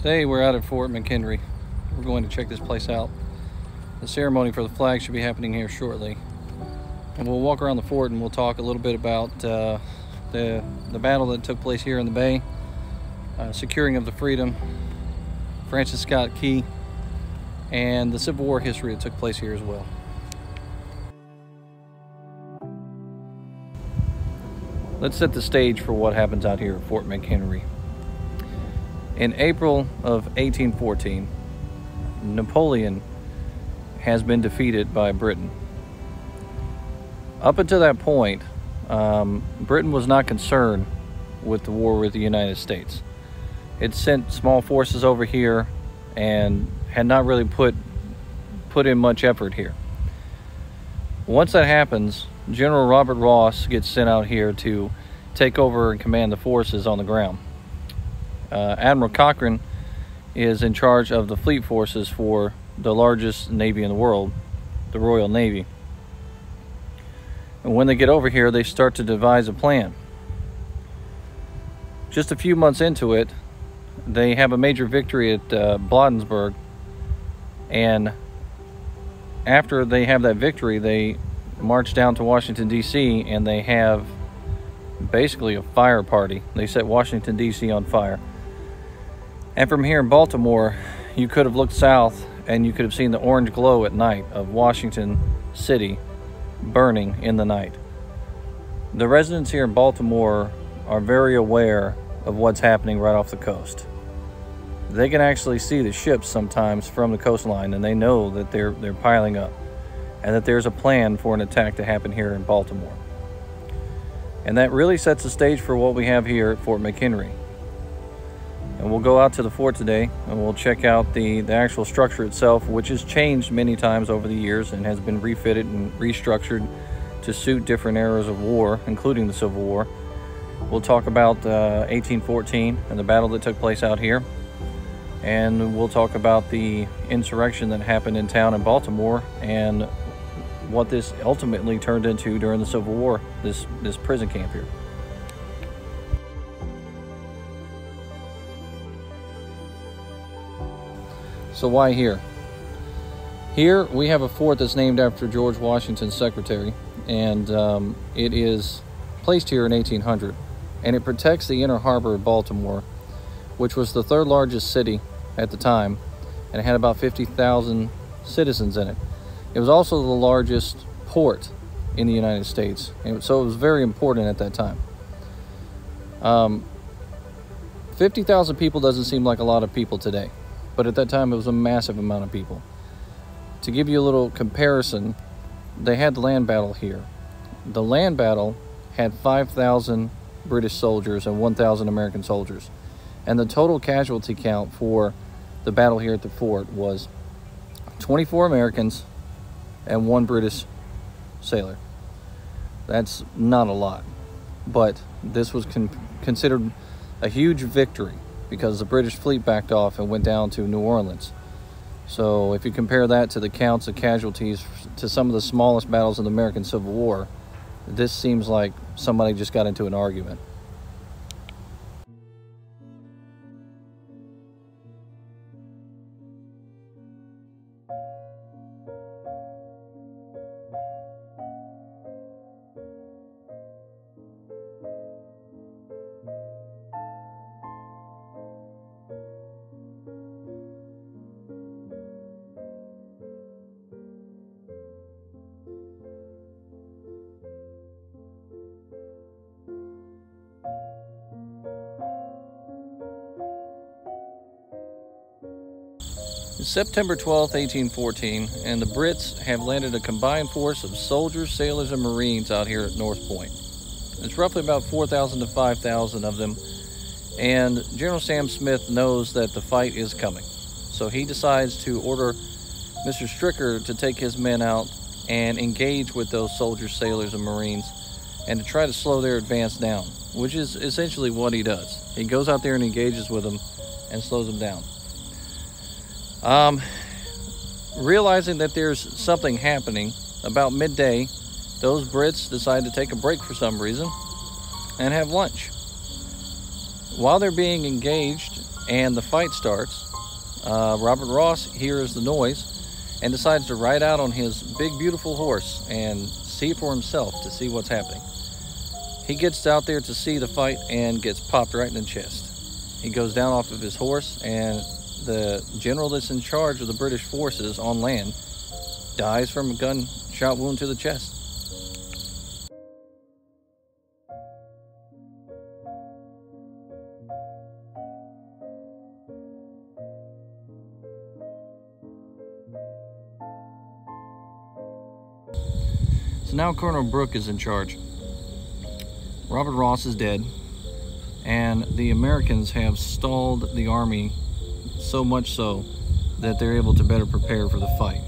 Today we're out at Fort McHenry. We're going to check this place out. The ceremony for the flag should be happening here shortly. And we'll walk around the fort and we'll talk a little bit about the battle that took place here in the bay, securing of the freedom, Francis Scott Key, and the Civil War history that took place here as well. Let's set the stage for what happens out here at Fort McHenry. In April of 1814, Napoleon has been defeated by Britain. Up until that point, Britain was not concerned with the war with the United States. It sent small forces over here and had not really put in much effort here. Once that happens, General Robert Ross gets sent out here to take over and command the forces on the ground. Admiral Cochrane is in charge of the fleet forces for the largest navy in the world, the Royal Navy. And when they get over here, they start to devise a plan. Just a few months into it, they have a major victory at Bladensburg, and after they have that victory, they march down to Washington, D.C., and they have basically a fire party. They set Washington, D.C. on fire. And from here in Baltimore, you could have looked south and you could have seen the orange glow at night of Washington City burning in the night. The residents here in Baltimore are very aware of what's happening right off the coast. They can actually see the ships sometimes from the coastline, and they know that they're piling up and that there's a plan for an attack to happen here in Baltimore. And that really sets the stage for what we have here at Fort McHenry. And we'll go out to the fort today and we'll check out the actual structure itself, which has changed many times over the years and has been refitted and restructured to suit different eras of war, including the Civil War. We'll talk about 1814 and the battle that took place out here. And we'll talk about the insurrection that happened in town in Baltimore and what this ultimately turned into during the Civil War, this prison camp here. So why here? Here we have a fort that's named after George Washington's secretary, and it is placed here in 1800, and it protects the inner harbor of Baltimore, which was the third largest city at the time, and it had about 50,000 citizens in it. It was also the largest port in the United States, and so it was very important at that time. 50,000 people doesn't seem like a lot of people today, but at that time it was a massive amount of people. To give you a little comparison, they had the land battle here. The land battle had 5,000 British soldiers and 1,000 American soldiers. And the total casualty count for the battle here at the fort was 24 Americans and 1 British sailor. That's not a lot, but this was considered a huge victory because the British fleet backed off and went down to New Orleans. So if you compare that to the counts of casualties to some of the smallest battles in the American Civil War, this seems like somebody just got into an argument. It's September 12th, 1814, and the Brits have landed a combined force of soldiers, sailors, and Marines out here at North Point. It's roughly about 4,000 to 5,000 of them, and General Sam Smith knows that the fight is coming. So he decides to order Mr. Stricker to take his men out and engage with those soldiers, sailors, and Marines, and to try to slow their advance down, which is essentially what he does. He goes out there and engages with them and slows them down. Realizing that there's something happening, about midday, those Brits decide to take a break for some reason and have lunch. While they're being engaged, and the fight starts. Robert Ross hears the noise and decides to ride out on his big, beautiful horse and see for himself to see what's happening. He gets out there to see the fight and gets popped right in the chest. He goes down off of his horse, and the general that's in charge of the British forces on land dies from a gunshot wound to the chest. So now Colonel Brooke is in charge. Robert Ross is dead, and the Americans have stalled the army so much so that they're able to better prepare for the fight.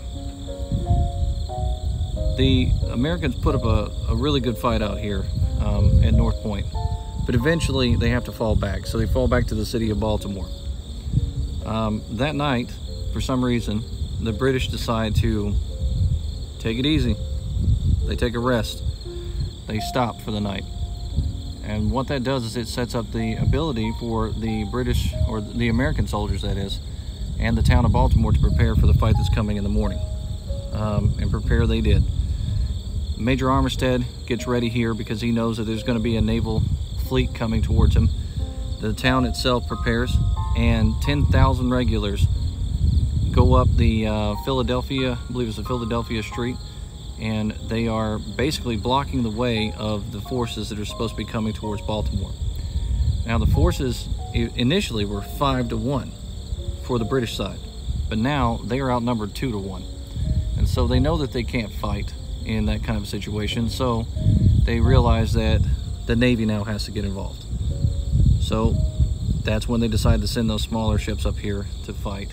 The Americans put up a really good fight out here at North Point, but eventually they have to fall back, so they fall back to the city of Baltimore. That night, for some reason, the British decide to take it easy. They take a rest. They stop for the night. And what that does is it sets up the ability for the British, or the American soldiers that is, and the town of Baltimore to prepare for the fight that's coming in the morning. And prepare they did. Major Armistead gets ready here because he knows that there's going to be a naval fleet coming towards him. The town itself prepares, and 10,000 regulars go up the Philadelphia, I believe it's the Philadelphia Street, and they are basically blocking the way of the forces that are supposed to be coming towards Baltimore. Now, the forces initially were 5-1 for the British side, but now they are outnumbered 2-1. And so they know that they can't fight in that kind of situation, so they realize that the Navy now has to get involved. So that's when they decide to send those smaller ships up here to fight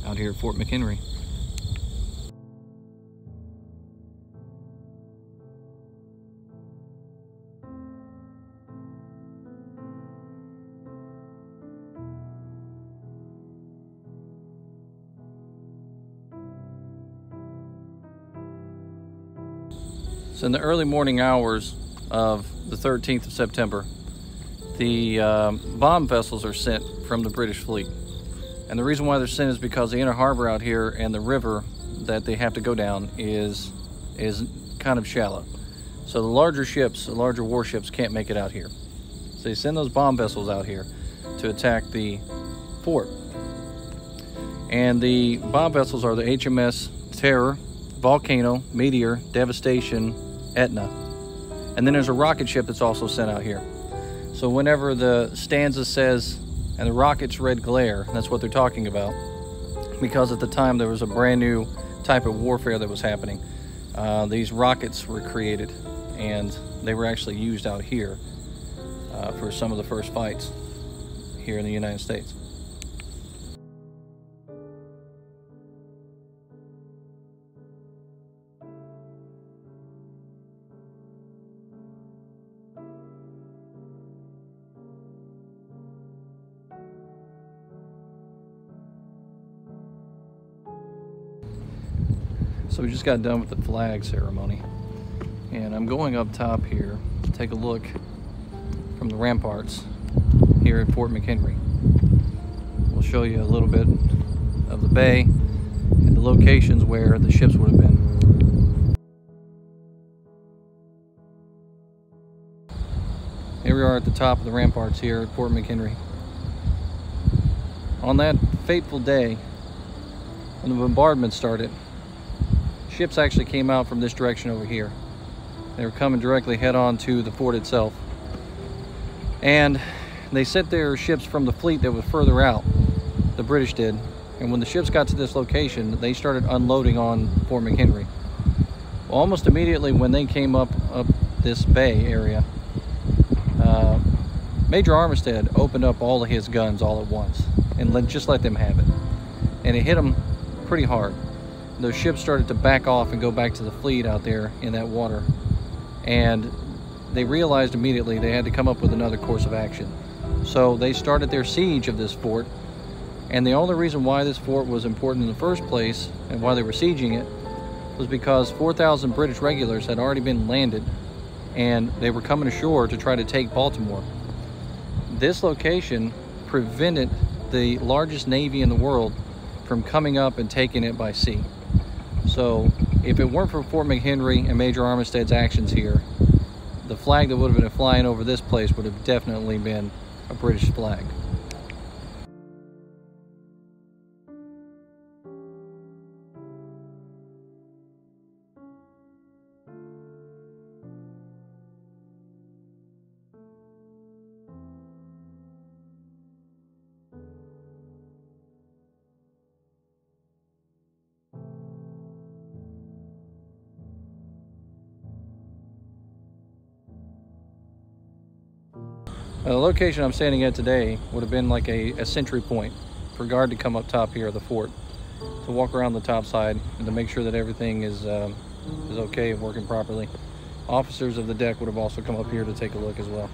out here at Fort McHenry. So in the early morning hours of the 13th of September, the bomb vessels are sent from the British fleet. And the reason why they're sent is because the inner harbor out here and the river that they have to go down is kind of shallow. So the larger ships, the larger warships can't make it out here. So they send those bomb vessels out here to attack the fort. And the bomb vessels are the HMS Terror, Volcano, Meteor, Devastation, Etna. And then there's a rocket ship that's also sent out here. So whenever the stanza says, and the rocket's red glare, that's what they're talking about, because at the time there was a brand new type of warfare that was happening. These rockets were created, and they were actually used out here for some of the first fights here in the United States. So we just got done with the flag ceremony, and I'm going up top here to take a look from the ramparts here at Fort McHenry. We'll show you a little bit of the bay and the locations where the ships would have been. Here we are at the top of the ramparts here at Fort McHenry. On that fateful day when the bombardment started, ships actually came out from this direction over here. They were coming directly head on to the fort itself. And they sent their ships from the fleet that was further out, the British did. And when the ships got to this location, they started unloading on Fort McHenry. Well, almost immediately when they came up this bay area, Major Armistead opened up all of his guns all at once and just let them have it. And it hit them pretty hard. Those ships started to back off and go back to the fleet out there in that water. And they realized immediately they had to come up with another course of action. So they started their siege of this fort. And the only reason why this fort was important in the first place and why they were sieging it was because 4,000 British regulars had already been landed and they were coming ashore to try to take Baltimore. This location prevented the largest navy in the world from coming up and taking it by sea. So if it weren't for Fort McHenry and Major Armistead's actions here, the flag that would have been flying over this place would have definitely been a British flag. The location I'm standing at today would have been like a sentry point for guard to come up top here of the fort, to walk around the top side and to make sure that everything is okay and working properly. Officers of the deck would have also come up here to take a look as well.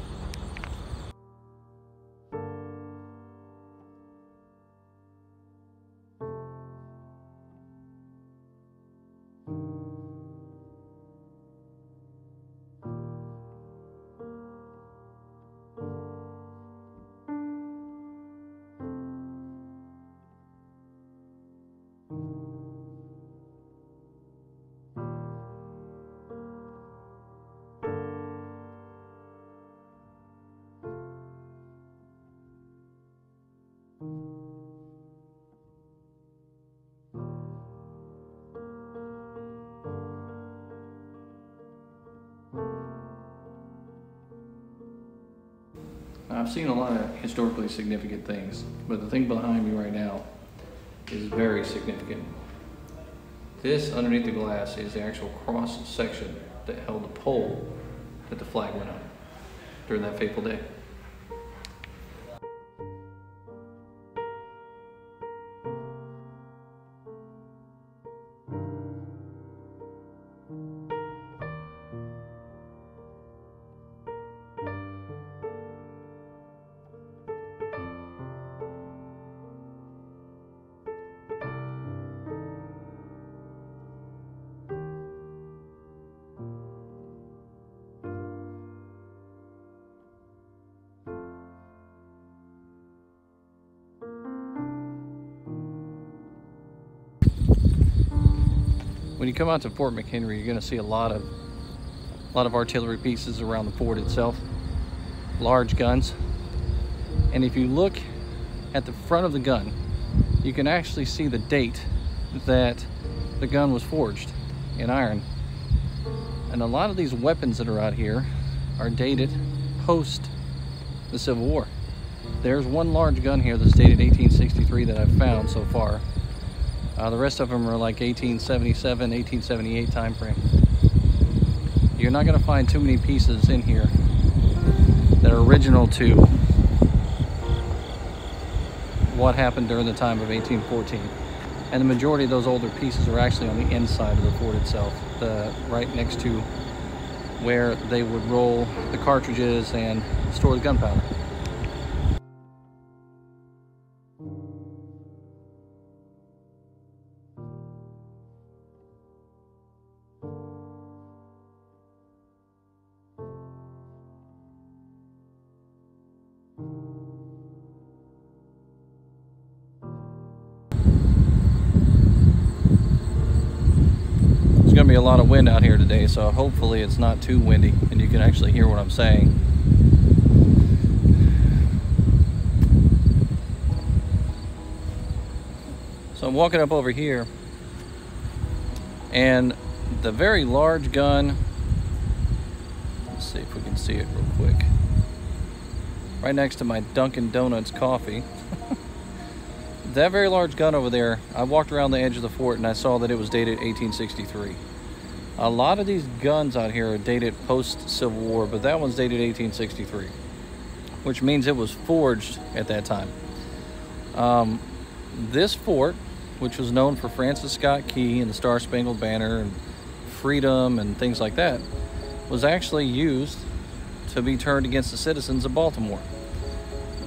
I've seen a lot of historically significant things, but the thing behind me right now is very significant. This underneath the glass is the actual cross section that held the pole that the flag went on during that fateful day. When you come out to Fort McHenry, you're going to see a lot of artillery pieces around the fort itself, large guns. And if you look at the front of the gun, you can actually see the date that the gun was forged in iron. And a lot of these weapons that are out here are dated post the Civil War. There's one large gun here that's dated 1863 that I've found so far. The rest of them are like 1877, 1878 time frame. You're not going to find too many pieces in here that are original to what happened during the time of 1814. And the majority of those older pieces are actually on the inside of the fort itself, right next to where they would roll the cartridges and store the gunpowder. There's going to be a lot of wind out here today, so hopefully it's not too windy and you can actually hear what I'm saying. So I'm walking up over here, and the very large gun, let's see if we can see it real quick, right next to my Dunkin' Donuts coffee. That very large gun over there, I walked around the edge of the fort and I saw that it was dated 1863. A lot of these guns out here are dated post-Civil War, but that one's dated 1863, which means it was forged at that time. This fort, which was known for Francis Scott Key and the Star-Spangled Banner and freedom and things like that, was actually used to be turned against the citizens of Baltimore.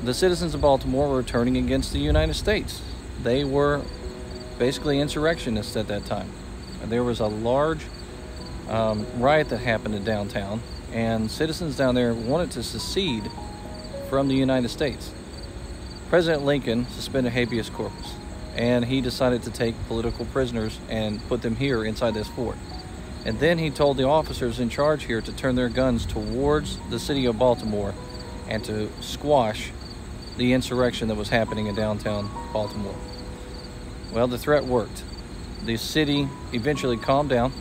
The citizens of Baltimore were turning against the United States. They were basically insurrectionists at that time. There was a large riot that happened in downtown, and citizens down there wanted to secede from the United States. President Lincoln suspended habeas corpus, and he decided to take political prisoners and put them here inside this fort. And then he told the officers in charge here to turn their guns towards the city of Baltimore and to squash the insurrection that was happening in downtown Baltimore. Well, the threat worked. The city eventually calmed down,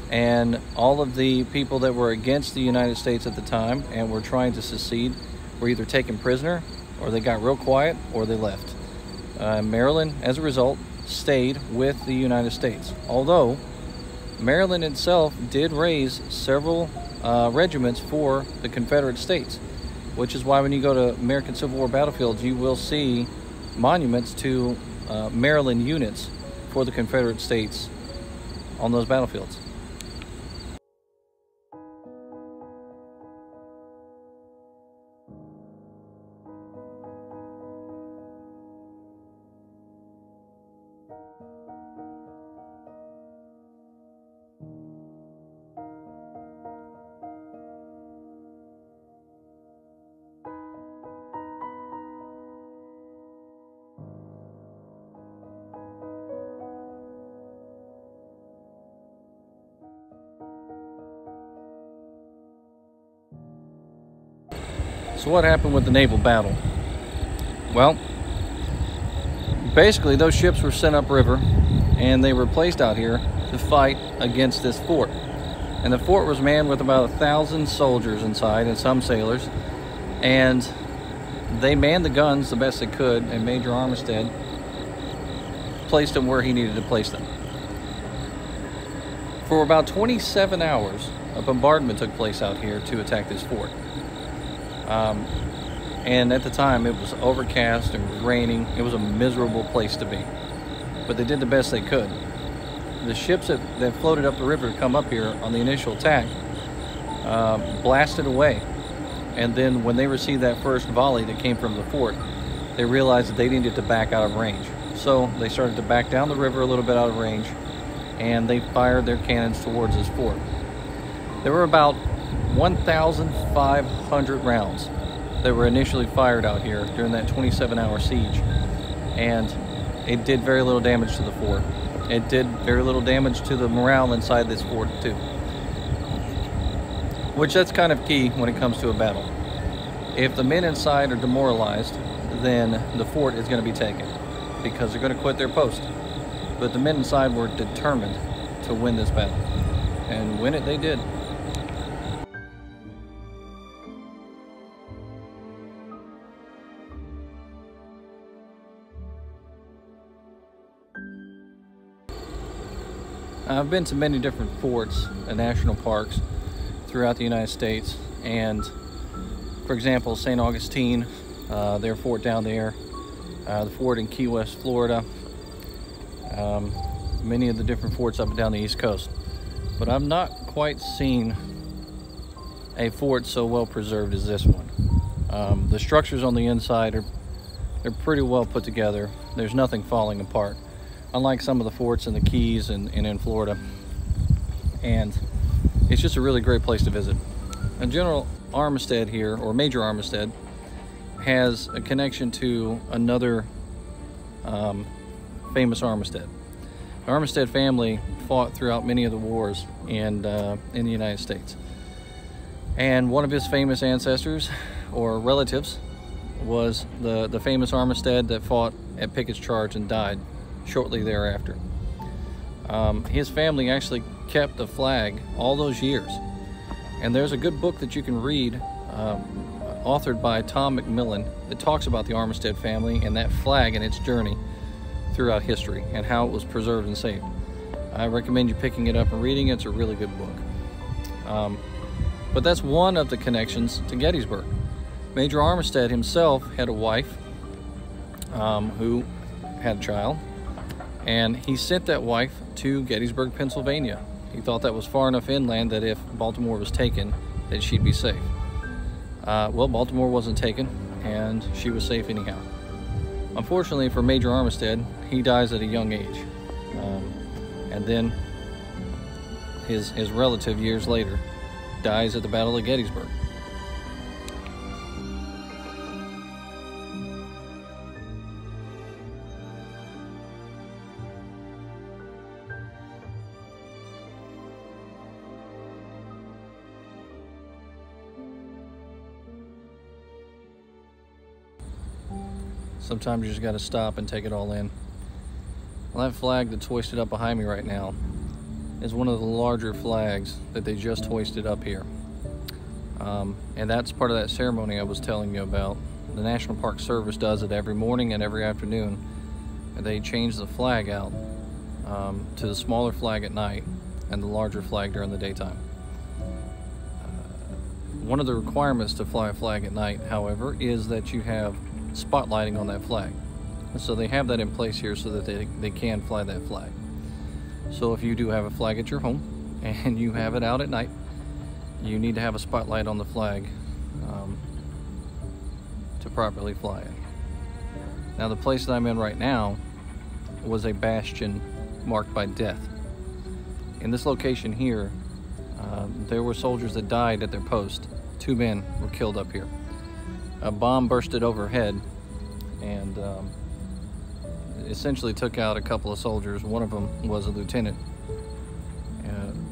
and all of the people that were against the United States at the time and were trying to secede were either taken prisoner, or they got real quiet, or they left. Maryland, as a result, stayed with the United States. Although Maryland itself did raise several regiments for the Confederate States, which is why when you go to American Civil War battlefields, you will see monuments to Maryland units for the Confederate States on those battlefields. So what happened with the naval battle? Well, basically those ships were sent upriver and they were placed out here to fight against this fort. And the fort was manned with about 1,000 soldiers inside and some sailors. And they manned the guns the best they could, and Major Armistead placed them where he needed to place them. For about 27 hours, a bombardment took place out here to attack this fort. And at the time it was overcast and it was raining. It was a miserable place to be, but they did the best they could. The ships that floated up the river to come up here on the initial attack blasted away, and then when they received that first volley that came from the fort, they realized that they needed to back out of range. So they started to back down the river a little bit out of range, and they fired their cannons towards this fort. There were about 1,500 rounds that were initially fired out here during that 27-hour siege, and it did very little damage to the fort. It did very little damage to the morale inside this fort too, which that's kind of key when it comes to a battle. If the men inside are demoralized, then the fort is going to be taken because they're going to quit their post. But the men inside were determined to win this battle, and win it they did. I've been to many different forts and national parks throughout the United States, and for example, St. Augustine, their fort down there, the fort in Key West, Florida, many of the different forts up and down the East Coast. But I've not quite seen a fort so well preserved as this one. The structures on the inside they're pretty well put together. There's nothing falling apart, unlike some of the forts in the Keys and in Florida. And it's just a really great place to visit. And General Armistead here, or Major Armistead, has a connection to another famous Armistead. The Armistead family fought throughout many of the wars in the United States. And one of his famous ancestors or relatives was the famous Armistead that fought at Pickett's Charge and died shortly thereafter. His family actually kept the flag all those years, and there's a good book that you can read, authored by Tom McMillan, that talks about the Armistead family and that flag and its journey throughout history and how it was preserved and saved. I recommend you picking it up and reading it. It's a really good book. But that's one of the connections to Gettysburg. Major Armistead himself had a wife who had a child, and he sent that wife to Gettysburg, Pennsylvania. He thought that was far enough inland that if Baltimore was taken, that she'd be safe. Well, Baltimore wasn't taken, and she was safe anyhow. Unfortunately for Major Armistead, he dies at a young age. And then his relative, years later, dies at the Battle of Gettysburg. Sometimes you just got to stop and take it all in. Well, that flag that's hoisted up behind me right now is one of the larger flags that they just hoisted up here. And that's part of that ceremony I was telling you about. The National Park Service does it every morning and every afternoon. And they change the flag out to the smaller flag at night and the larger flag during the daytime. One of the requirements to fly a flag at night, however, is that you have spotlighting on that flag. So they have that in place here so that they can fly that flag. So if you do have a flag at your home and you have it out at night, you need to have a spotlight on the flag to properly fly it. Now, the place that I'm in right now was a bastion marked by death. In this location here, there were soldiers that died at their post. 2 men were killed up here. A bomb bursted overhead and essentially took out a couple of soldiers. One of them was a lieutenant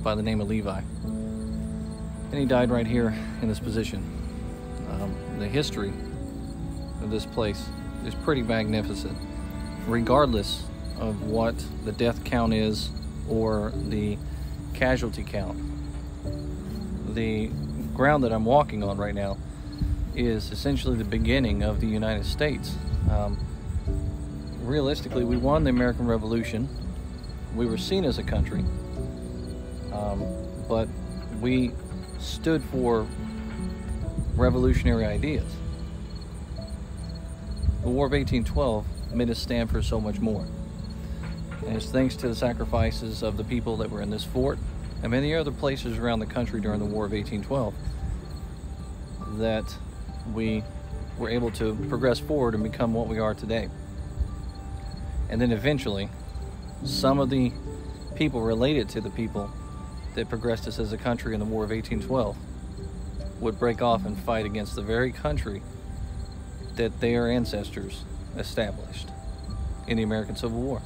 by the name of Levi. And he died right here in this position. The history of this place is pretty magnificent, regardless of what the death count is or the casualty count. The ground that I'm walking on right now is essentially the beginning of the United States. Realistically, we won the American Revolution. We were seen as a country, but we stood for revolutionary ideas. The War of 1812 made us stand for so much more. And it's thanks to the sacrifices of the people that were in this fort and many other places around the country during the War of 1812 that we were able to progress forward and become what we are today. And then eventually, some of the people related to the people that progressed us as a country in the War of 1812 would break off and fight against the very country that their ancestors established in the American Civil War.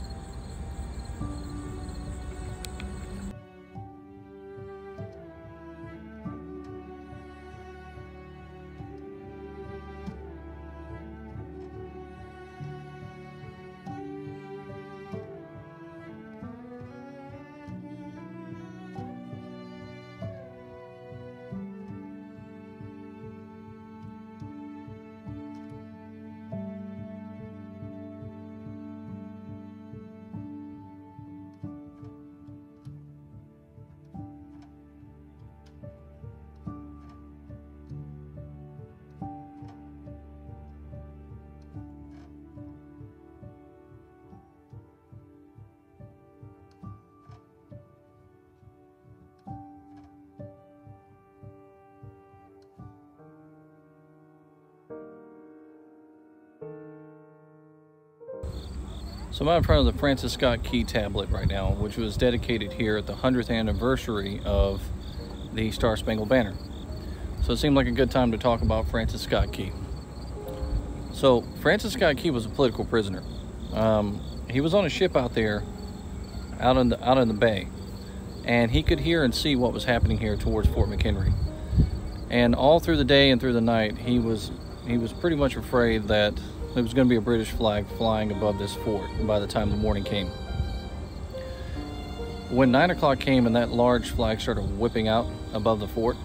So I'm out in front of the Francis Scott Key tablet right now, which was dedicated here at the 100th anniversary of the Star Spangled Banner. So it seemed like a good time to talk about Francis Scott Key. So Francis Scott Key was a political prisoner. He was on a ship out there, out in the bay, and he could hear and see what was happening here towards Fort McHenry. And all through the day and through the night, he was pretty much afraid that there was going to be a British flag flying above this fort by the time the morning came. When 9 o'clock came and that large flag started whipping out above the fort,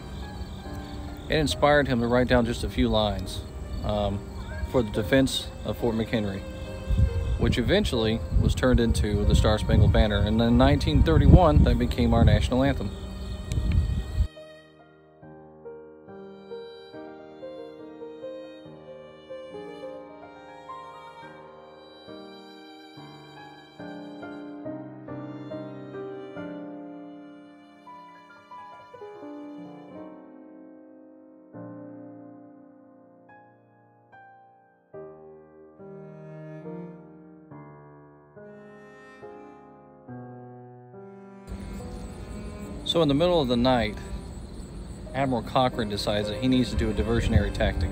it inspired him to write down just a few lines for the defense of Fort McHenry, which eventually was turned into the Star Spangled Banner. And in 1931, that became our national anthem. So in the middle of the night, Admiral Cochrane decides that he needs to do a diversionary tactic.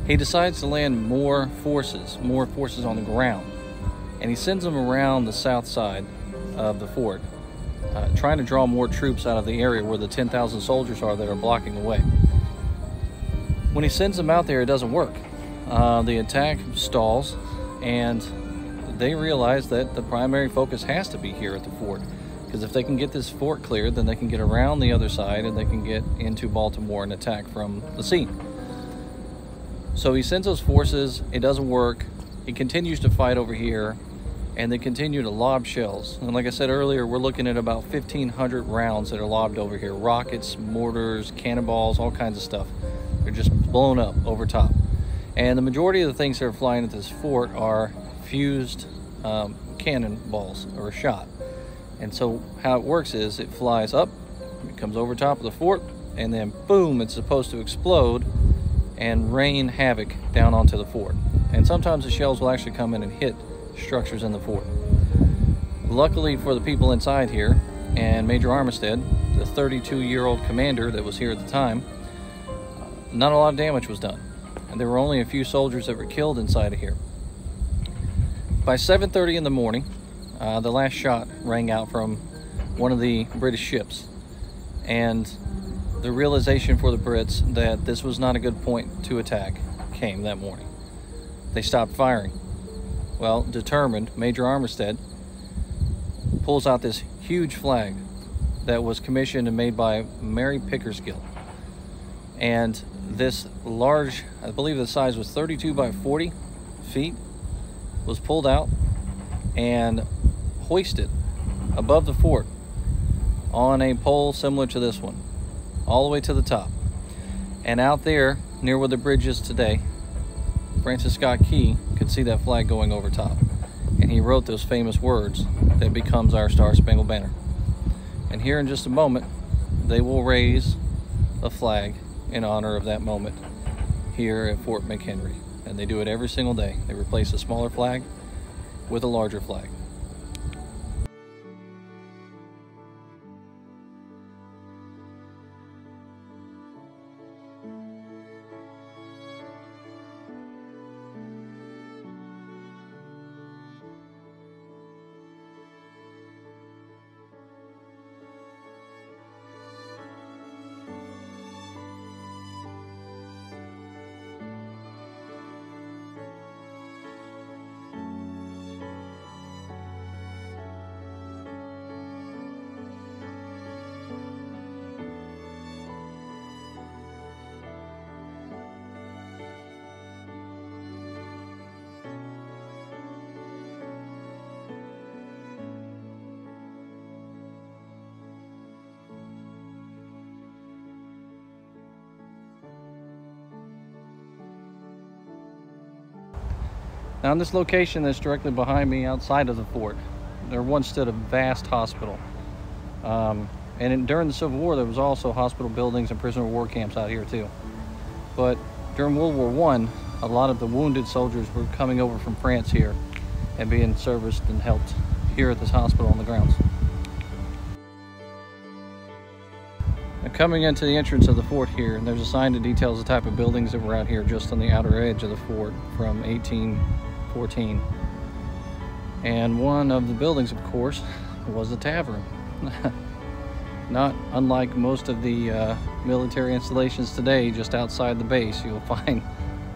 He decides to land more forces on the ground, and he sends them around the south side of the fort, trying to draw more troops out of the area where the 10,000 soldiers are that are blocking the way. When he sends them out there, it doesn't work. the attack stalls, and they realize that the primary focus has to be here at the fort, because if they can get this fort cleared, then they can get around the other side and they can get into Baltimore and attack from the sea. So he sends those forces. It doesn't work. He continues to fight over here, and they continue to lob shells. And like I said earlier, we're looking at about 1,500 rounds that are lobbed over here. Rockets, mortars, cannonballs, all kinds of stuff. They're just blown up over top. And the majority of the things that are flying at this fort are fused cannonballs or shot. And so how it works is it flies up, it comes over top of the fort, and then boom, it's supposed to explode and rain havoc down onto the fort. And sometimes the shells will actually come in and hit structures in the fort. Luckily for the people inside here and Major Armistead, the 32-year-old commander that was here at the time, not a lot of damage was done. And there were only a few soldiers that were killed inside of here. By 7:30 in the morning, the last shot rang out from one of the British ships, and the realization for the Brits that this was not a good point to attack came that morning. They stopped firing. Well, determined, Major Armistead pulls out this huge flag that was commissioned and made by Mary Pickersgill. And this large, I believe the size was 32 by 40 feet, was pulled out and hoisted above the fort on a pole similar to this one, all the way to the top. And out there, near where the bridge is today, Francis Scott Key could see that flag going over top. And he wrote those famous words that becomes our Star-Spangled Banner. And here in just a moment, they will raise a flag in honor of that moment here at Fort McHenry. And they do it every single day. They replace a smaller flag with a larger flag. Now, in this location that's directly behind me outside of the fort, there once stood a vast hospital. During the Civil War, there was also hospital buildings and prisoner of war camps out here too. But during World War I, a lot of the wounded soldiers were coming over from France here and being serviced and helped here at this hospital on the grounds. Now, coming into the entrance of the fort here, there's a sign that details the type of buildings that were out here just on the outer edge of the fort from 1814. And one of the buildings, of course, was a tavern. Not unlike most of the military installations today, just outside the base, you'll find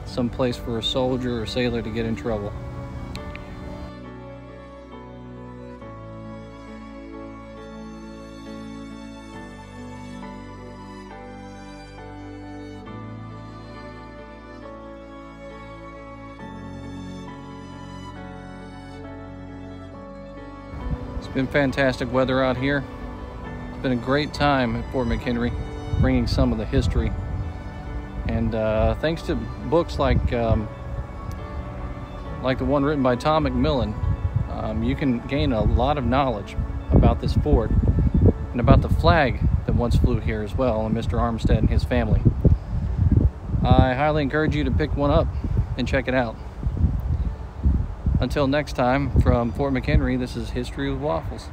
some place for a soldier or sailor to get in trouble. It's been fantastic weather out here. It's been a great time at Fort McHenry, bringing some of the history. And thanks to books like the one written by Tom McMillan, you can gain a lot of knowledge about this fort and about the flag that once flew here as well, and Mr. Armistead and his family. I highly encourage you to pick one up and check it out. Until next time, from Fort McHenry, this is History with Waffles.